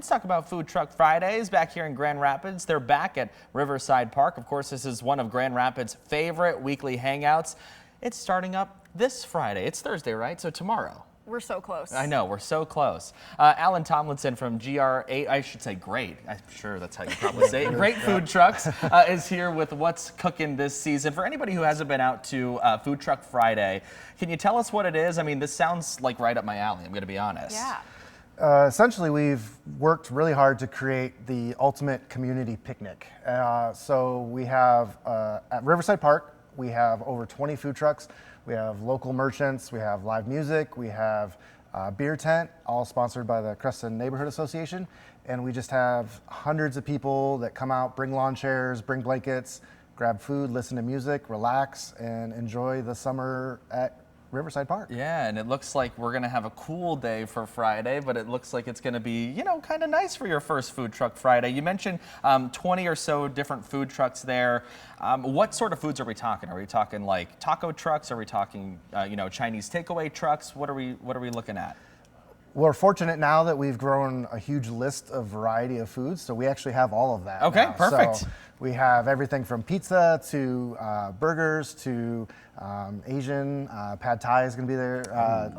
Let's talk about Food Truck Fridays back here in Grand Rapids. They're back at Riverside Park. Of course, this is one of Grand Rapids' favorite weekly hangouts. It's starting up this Friday. It's Thursday, right? So tomorrow. We're so close. I know, we're so close. Alan Tomlinson from GR8, I should say great, I'm sure that's how you probably say it, Great Food Trucks, is here with what's cooking this season. For anybody who hasn't been out to Food Truck Friday, can you tell us what it is? I mean, this sounds like right up my alley, I'm going to be honest. Yeah. Essentially, we've worked really hard to create the ultimate community picnic. So we have, at Riverside Park, we have over 20 food trucks. We have local merchants, we have live music, we have a beer tent, all sponsored by the Creston Neighborhood Association. And we just have hundreds of people that come out, bring lawn chairs, bring blankets, grab food, listen to music, relax, and enjoy the summer at Riverside Park. Yeah, and it looks like we're going to have a cool day for Friday, but it looks like it's going to be, you know, kind of nice for your first Food Truck Friday. You mentioned 20 or so different food trucks there. What sort of foods are we talking? Are we talking like taco trucks? Are we talking, you know, Chinese takeaway trucks? What are we looking at? We're fortunate now that we've grown a huge list of variety of foods, so we actually have all of that. Okay, now. perfect. So we have everything from pizza to burgers to Asian. Pad Thai is going to be there.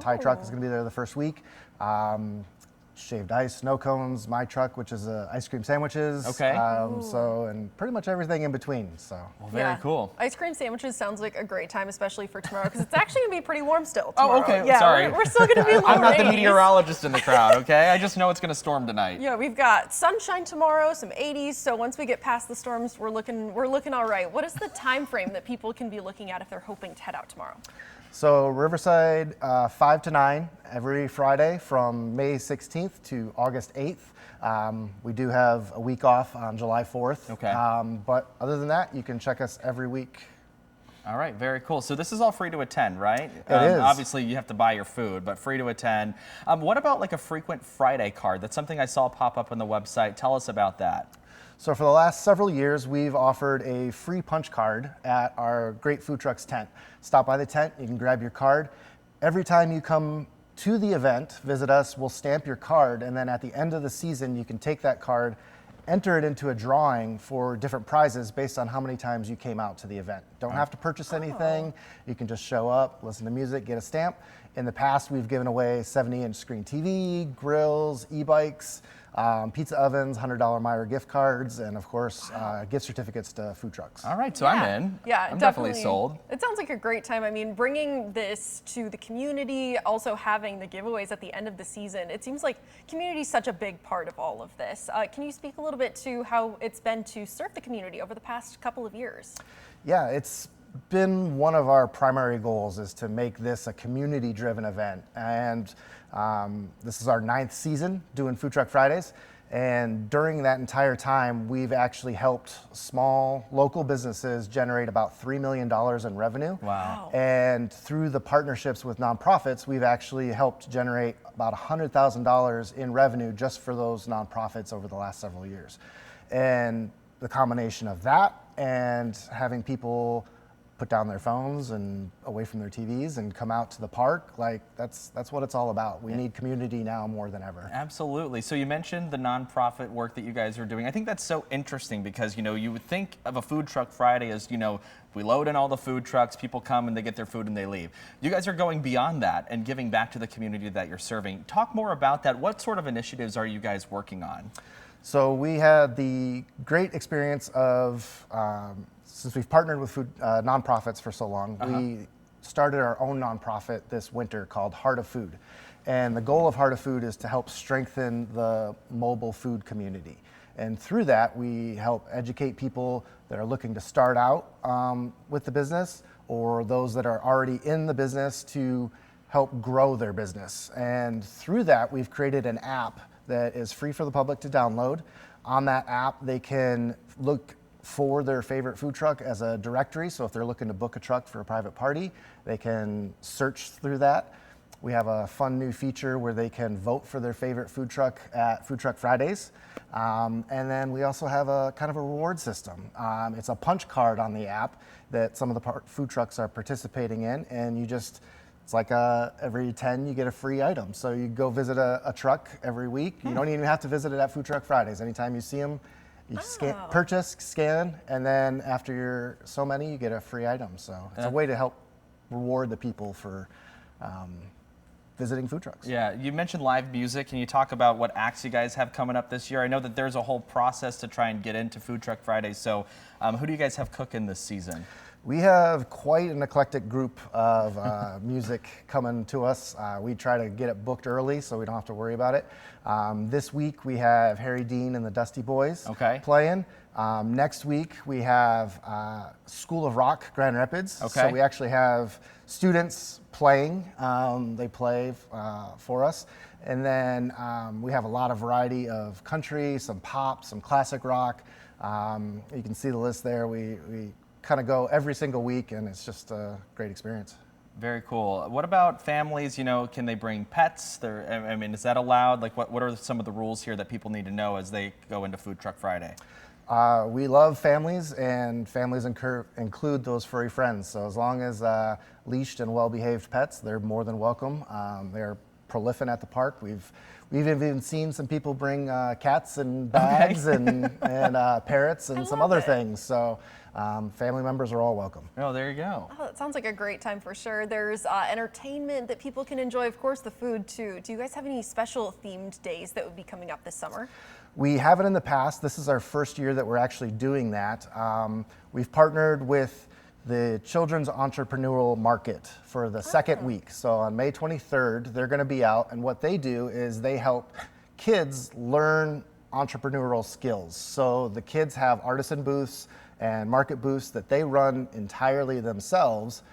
Thai truck is going to be there the first week. Shaved ice, snow cones, my truck, which is ice cream sandwiches. Okay. So, and pretty much everything in between. So. Well, very cool. Ice cream sandwiches sounds like a great time, especially for tomorrow, because it's actually going to be pretty warm still tomorrow. Oh, okay. Yeah, Sorry. We're still going to be low I'm not the 80s. meteorologist in the crowd, okay? I just know it's going to storm tonight. Yeah, we've got sunshine tomorrow, some 80s. So once we get past the storms, we're looking all right. What is the time frame that people can be looking at if they're hoping to head out tomorrow? So Riverside, 5 to 9 every Friday from May 16th to August 8th. We do have a week off on July 4th. Okay. But other than that, you can check us every week. All right, very cool. So this is all free to attend, right? It is. Obviously, you have to buy your food, but free to attend. What about like a frequent Friday card? That's something I saw pop up on the website. Tell us about that. So for the last several years, we've offered a free punch card at our Great Food Trucks tent. Stop by the tent, you can grab your card. Every time you come to the event, visit us, we'll stamp your card, and then at the end of the season, you can take that card, enter it into a drawing for different prizes based on how many times you came out to the event. Don't have to purchase anything. You can just show up, listen to music, get a stamp. In the past, we've given away 70-inch screen TV, grills, e-bikes, pizza ovens, $100 Meyer gift cards, and of course, gift certificates to food trucks. All right, so I'm in. Yeah, I'm definitely sold. It sounds like a great time. I mean, bringing this to the community, also having the giveaways at the end of the season, it seems like community is such a big part of all of this. Can you speak a little bit to how it's been to serve the community over the past couple of years? Yeah, it's been one of our primary goals is to make this a community-driven event. And this is our 9th season doing Food Truck Fridays. And during that entire time, we've actually helped small local businesses generate about $3 million in revenue. Wow. And through the partnerships with nonprofits, we've actually helped generate about $100,000 in revenue just for those nonprofits over the last several years. And the combination of that and having people put down their phones and away from their TVs and come out to the park, like that's what it's all about. We need community now more than ever. Absolutely. So you mentioned the nonprofit work that you guys are doing. I think that's so interesting because, you know, you would think of a Food Truck Friday as, you know, we load in all the food trucks, people come and they get their food and they leave. You guys are going beyond that and giving back to the community that you're serving. Talk more about that. What sort of initiatives are you guys working on? So we had the great experience of, since we've partnered with food nonprofits for so long, we started our own nonprofit this winter called Heart of Food. And the goal of Heart of Food is to help strengthen the mobile food community. And through that, we help educate people that are looking to start out with the business or those that are already in the business to help grow their business. And through that, we've created an app that is free for the public to download. On that app, they can look for their favorite food truck as a directory. So if they're looking to book a truck for a private party, they can search through that. We have a fun new feature where they can vote for their favorite food truck at Food Truck Fridays. And then we also have a kind of a reward system. It's a punch card on the app that some of the food trucks are participating in, and you just it's like every 10 you get a free item. So you go visit a truck every week. You don't even have to visit it at Food Truck Fridays. Anytime you see them, you purchase, scan, and then after you're so many, you get a free item. So it's a way to help reward the people for visiting food trucks. Yeah, you mentioned live music. Can you talk about what acts you guys have coming up this year? I know that there's a whole process to try and get into Food Truck Fridays. So who do you guys have cooking this season? We have quite an eclectic group of music coming to us. We try to get it booked early so we don't have to worry about it. This week we have Harry Dean and the Dusty Boys playing. Next week we have School of Rock Grand Rapids. So we actually have students playing. They play for us. And then we have a lot of variety of country, some pop, some classic rock. You can see the list there. We kind of go every single week, and it's just a great experience. Very cool. What about families? You know, can they bring pets? I mean, is that allowed? Like, what are some of the rules here that people need to know as they go into Food Truck Friday? We love families, and families include those furry friends. So as long as leashed and well-behaved pets, they're more than welcome. They're prolific at the park. We've even seen some people bring cats in bags and parrots and some other things. So family members are all welcome. Oh, there you go. Oh, that sounds like a great time for sure. There's entertainment that people can enjoy, of course, the food too. Do you guys have any special themed days that would be coming up this summer? We haven't in the past. This is our first year that we're actually doing that. We've partnered with the Children's Entrepreneurial Market for the second week. So on May 23rd, they're going to be out, and what they do is they help kids learn entrepreneurial skills. So the kids have artisan booths and market booths that they run entirely themselves.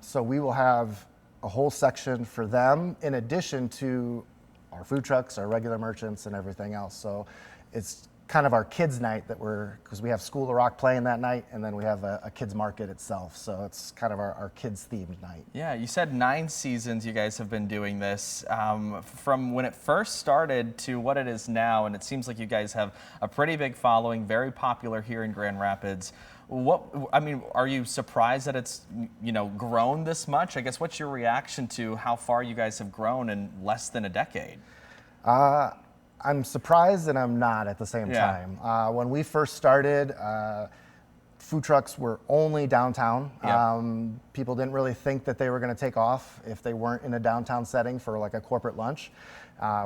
So we will have a whole section for them in addition to our food trucks, our regular merchants, and everything else. So it's kind of our kids' night because we have School of Rock playing that night, and then we have a kids' market itself. So it's kind of our kids-themed night. Yeah, you said 9 seasons you guys have been doing this. From when it first started to what it is now, and it seems like you guys have a pretty big following, very popular here in Grand Rapids. Are you surprised that it's, grown this much? I guess what's your reaction to how far you guys have grown in less than a decade? I'm surprised and I'm not at the same time. When we first started, food trucks were only downtown. People didn't really think that they were going to take off if they weren't in a downtown setting for like a corporate lunch.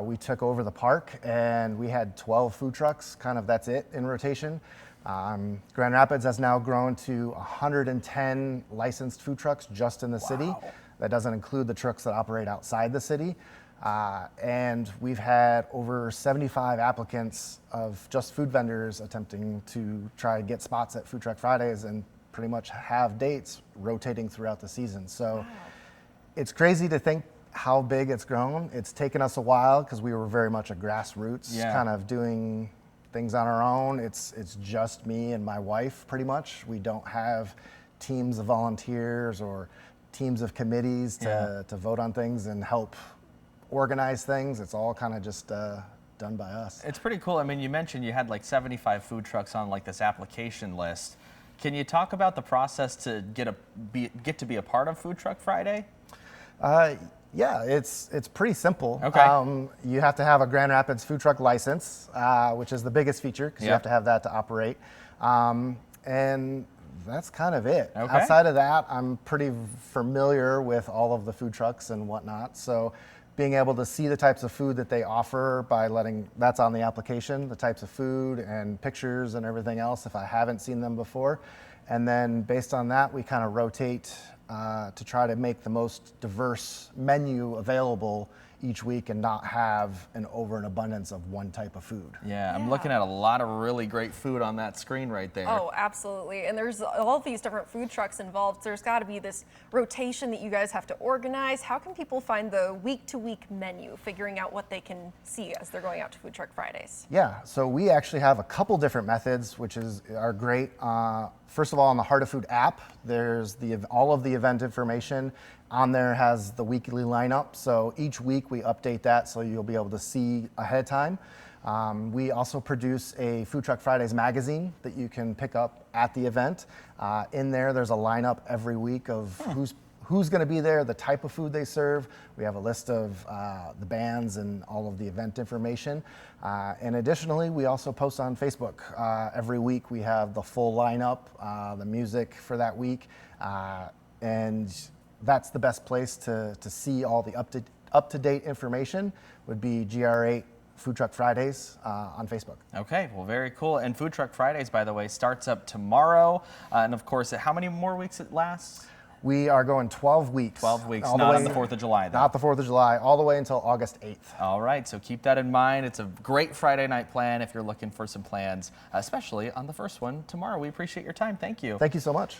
We took over the park and we had 12 food trucks, kind of that's it in rotation. Grand Rapids has now grown to 110 licensed food trucks just in the city. That doesn't include the trucks that operate outside the city. And we've had over 75 applicants of just food vendors attempting to try and get spots at Food Truck Fridays and pretty much have dates rotating throughout the season. So it's crazy to think how big it's grown. It's taken us a while because we were very much a grassroots kind of doing things on our own. It's just me and my wife pretty much. We don't have teams of volunteers or teams of committees to vote on things and help organize things. It's all kind of just done by us. It's pretty cool. I mean, you mentioned you had like 75 food trucks on like this application list. Can you talk about the process to get to be a part of Food Truck Friday? Yeah, it's pretty simple. Okay. You have to have a Grand Rapids food truck license, which is the biggest feature because you have to have that to operate. And that's kind of it. Okay. Outside of that, I'm pretty familiar with all of the food trucks and whatnot. So being able to see the types of food that they offer by that's on the application, the types of food and pictures and everything else if I haven't seen them before. And then based on that, we kind of rotate to try to make the most diverse menu available each week and not have an over and abundance of one type of food. Yeah, I'm looking at a lot of really great food on that screen right there. Oh, absolutely. And there's all these different food trucks involved. There's got to be this rotation that you guys have to organize. How can people find the week-to-week menu, figuring out what they can see as they're going out to Food Truck Fridays? Yeah, so we actually have a couple different methods, which are great. First of all, on the Heart of Food app, there's all of the event information. On there has the weekly lineup, so each week we update that so you'll be able to see ahead of time. We also produce a Food Truck Fridays magazine that you can pick up at the event. In there's a lineup every week of who's going to be there, the type of food they serve. We have a list of the bands and all of the event information. And additionally, we also post on Facebook. Every week we have the full lineup, the music for that week. And that's the best place to see all the up-to-date information would be GR8 Food Truck Fridays on Facebook. Okay, well, very cool. And Food Truck Fridays, by the way, starts up tomorrow. And of course, how many more weeks it lasts? We are going 12 weeks. 12 weeks, all not way, on the 4th of July, though. Not the 4th of July, all the way until August 8th. All right, so keep that in mind. It's a great Friday night plan if you're looking for some plans, especially on the first one tomorrow. We appreciate your time. Thank you. Thank you so much.